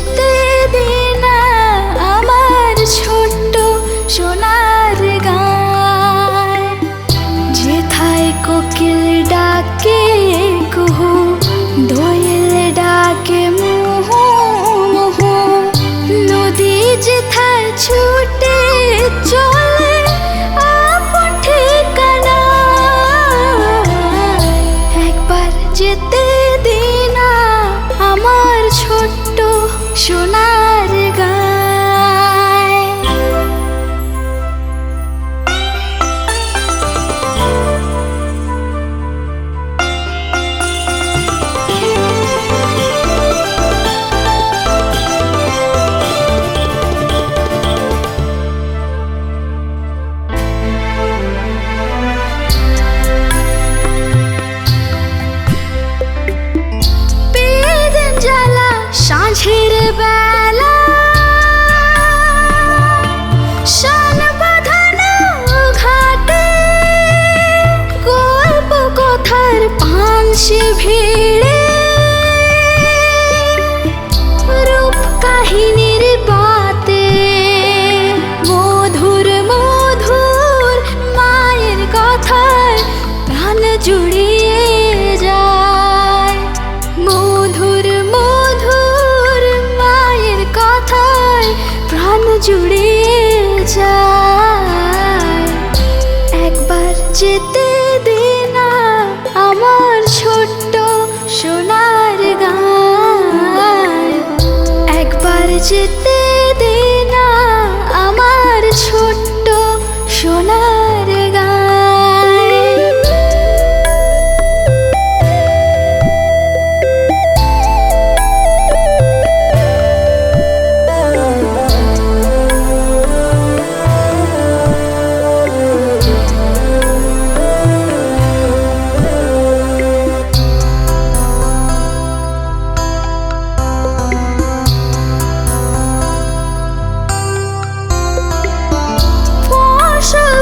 যেতে দে না আমার ছোট্ট সোনার গায়। যেথায় কোকিল ডাকে কুহু, দোয়েল ডাকে মুহু মুহু, নদী যেথায় ছুটে চলে আপন ঠিকানায়। একবার যেতে দে না আমার ছোট্ট সোনার গায়। সাঁঝের বেলা শান বাঁধানো ঘাটে, গল্প কথার পানসি ভিড়ে, রূপ কাহিনীর বাতে, মধুর মধুর মায়ের কথায় প্রাণ জুড়িয়ে যায়। মধুর মধুর মায়ের কথায় প্রাণ জুড়িয়ে যায়। একবার যেতে দে না আমার ছোট্ট সোনার গায়। একবার যেতে দে না আমার ছোট্ট সোনার গায়।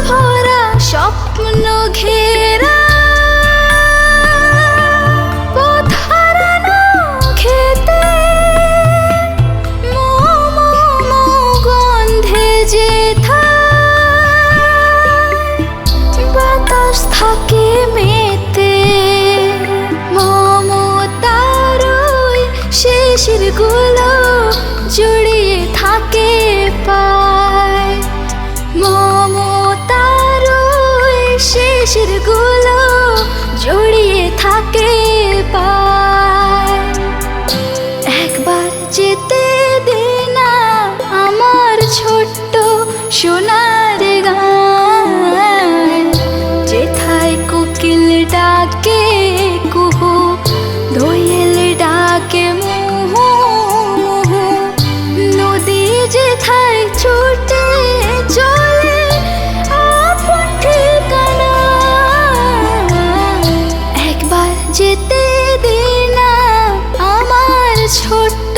ভরা স্বপ্ন ঘেরা পথ হারানো খেতে, মোমো গন্ধে যেথায় বাতাস থাকে মেতে, মমতার ওই শিশির গুলো জড়িয়ে থাকে পায়। মমতার ওই শিশির গুলো জড়িয়ে থাকে পায়। একবার যেতে দে না আমার ছোট্ট সোনার গায়। যেথায় কোকিল ডাকে কুহু, দোয়েল ডাকে মুহু মুহু, নদী যেথায় ছুটে চলে আপন ঠিকানায়। একবার যেতে দে না আমার ছোট্ট